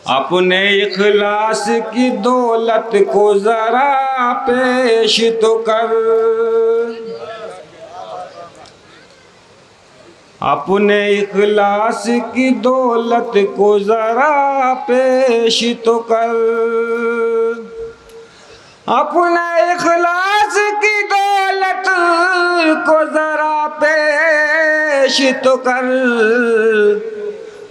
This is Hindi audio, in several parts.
अपने इखलास की दौलत को जरा पेश तो कर, अपने इखलास की दौलत को जरा पेश तो कर, अपने इखलास की दौलत को जरा पेश तो कर।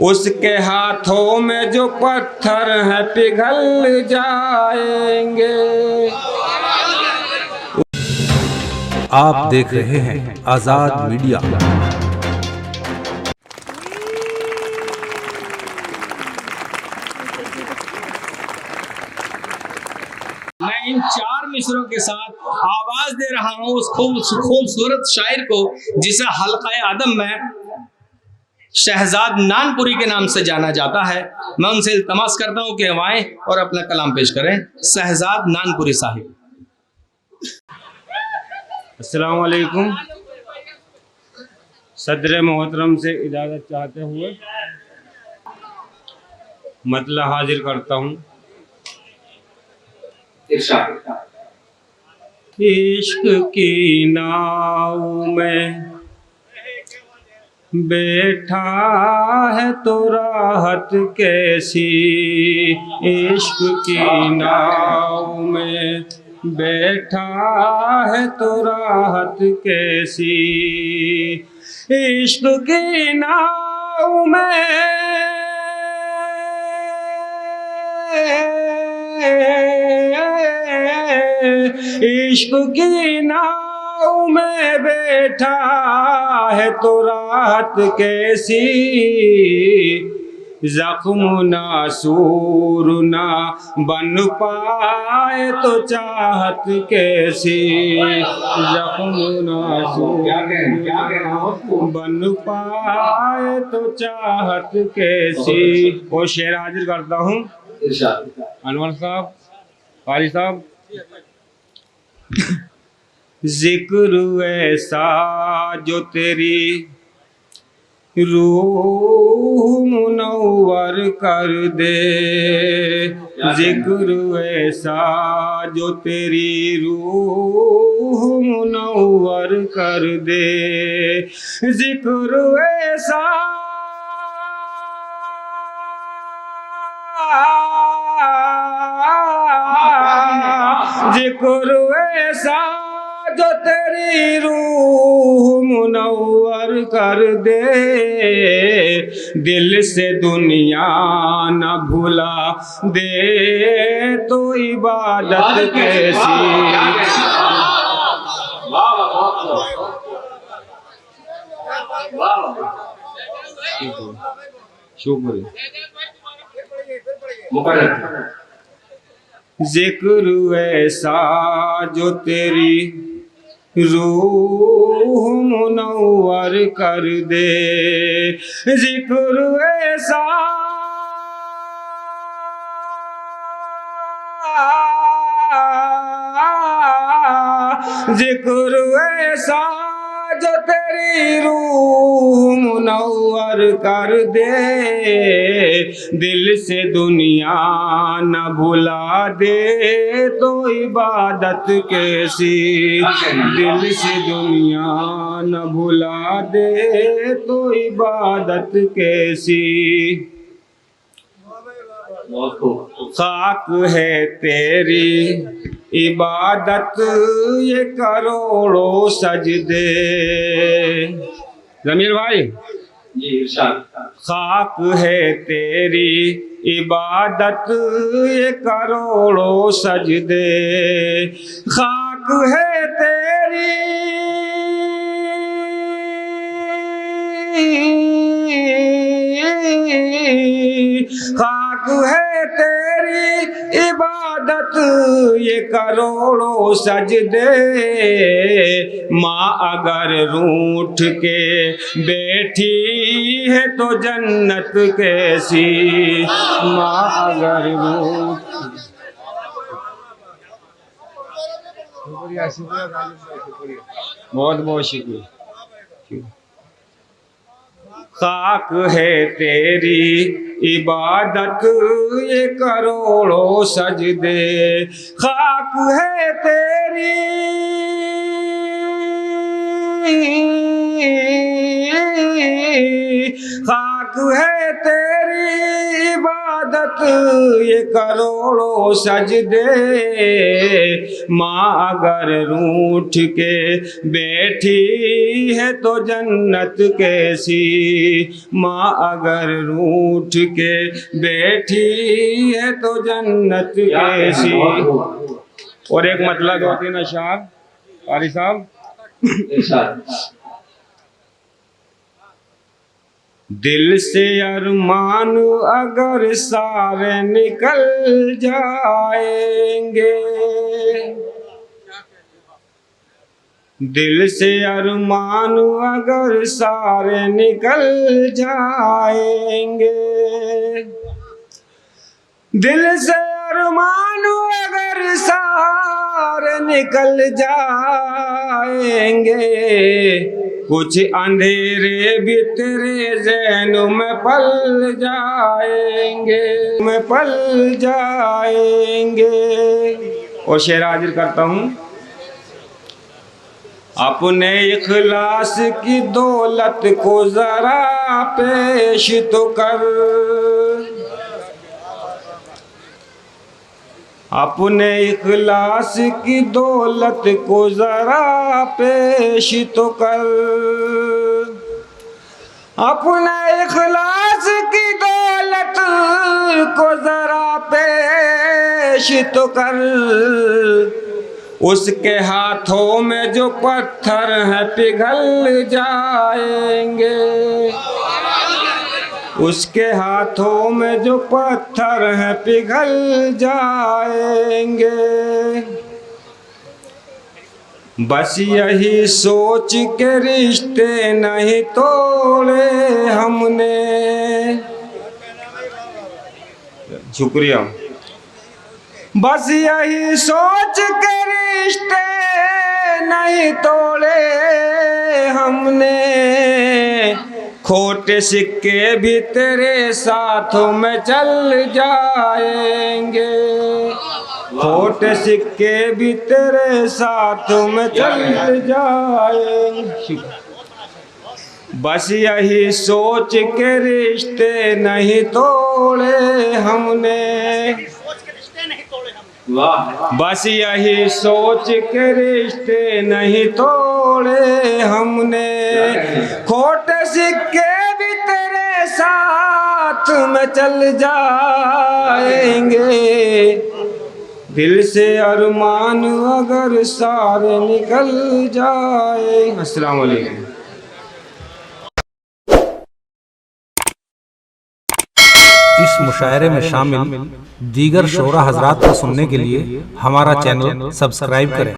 उसके हाथों में जो पत्थर हैं पिघल जाएंगे। आप देख रहे हैं आजाद मीडिया। मैं इन 4 मिसरों के साथ आवाज दे रहा हूं उस खूबसूरत शायर को जिसे हल्का आदम में शहजाद नानपुरी के नाम से जाना जाता है। मैं उनसे इल्तमास करता हूं कि वो आएं और अपना कलाम पेश करें। शहजाद नानपुरी साहिब। अस्सलाम वालेकुम। सदर मोहतरम से इजाज़त चाहते हुए मतला हाजिर करता हूँ। इश्क की नाव में बैठा है तो राहत कैसी, इश्क की नाव में बैठा है तो राहत कैसी, इश्क की नाव में इश्क की नाव में बैठा है तो राहत कैसी, जख्म नासूर ना बन पाए तो चाहत कैसी, जख्म नासूर बन पाए तो चाहत कैसी। और शेर हाजिर करता हूँ अनवर साहब, कारी साहब। जिक्र ऐसा जो तेरी रूह मुनव्वर कर दे, जिक्र ऐसा जो तेरी रूह मुनव्वर कर दे, जिक्र ऐसा जिक्र ऐसा जो तेरी रूह मुनव्वर कर दे, दिल से दुनिया न भुला दे तो इबादत कैसी। शुक्रिया। जिक्र ऐसा जो तेरी रूह मुनव्वर कर दे, जिक्र ऐसा जिक्र ऐसा जो तेरी रूह मुनव्वर कर दे, दिल से दुनिया न भुला दे तो इबादत कैसी, दिल से दुनिया न भुला दे तो इबादत कैसी। खाक है तेरी इबादत ये करोड़ों सजदे। जमीर भाई, खाक है तेरी इबादत ये करोड़ों सजदे, खाक है तेरी खाक है तेरी इबादत ये करोड़ों सजदे। माँ अगर रूठ के बैठी है तो जन्नत कैसी, माँ अगर रूठ। शुक्रिया, बहुत बहुत शुक्रिया। खाक है तेरी इबादत ये करोड़ों सजदे, खाक है तेरी खाक है तेरी इबादत ये करोड़ों सजदे। माँ अगर रूठ के बैठी है तो जन्नत कैसी, माँ अगर रूठ के बैठी है तो जन्नत कैसी। और एक मतलब दो तीन अशार कारी साहब। दिल से अरमान अगर सारे निकल जाएंगे, दिल से अरमान अगर सारे निकल जाएंगे, दिल से अरमान अगर सारे निकल जाएंगे, कुछ अंधेरे भी तेरे ज़हन में पल जाएंगे, में पल जाएंगे। और शेर हाजिर करता हूँ। अपने इखलास की दौलत को जरा पेश तो कर, अपने इखलास की दौलत को जरा पेश तो कर, अपने इखलास की दौलत को जरा पेश तो कर। उसके हाथों में जो पत्थर हैं पिघल जाएंगे, उसके हाथों में जो पत्थर हैं पिघल जाएंगे। बस यही सोच के रिश्ते नहीं तोड़े हमने। शुक्रिया। बस यही सोच के रिश्ते नहीं तोड़े हमने, खोटे सिक्के भी तेरे साथों में चल जाएंगे, खोटे सिक्के भी तेरे साथों में चल जाएंगे। बस यही सोच के रिश्ते नहीं तोड़े हमने, बस यही सोच के रिश्ते नहीं तोड़े हमने, खोटे सिक्के भी तेरे साथ में चल जाएंगे, दिल से अरमान अगर सारे निकल जाए। अस्सलाम वालेकुम। इस मुशायरे में शामिल दीगर शोरा हजरात को सुनने के लिए हमारा चैनल सब्सक्राइब करें।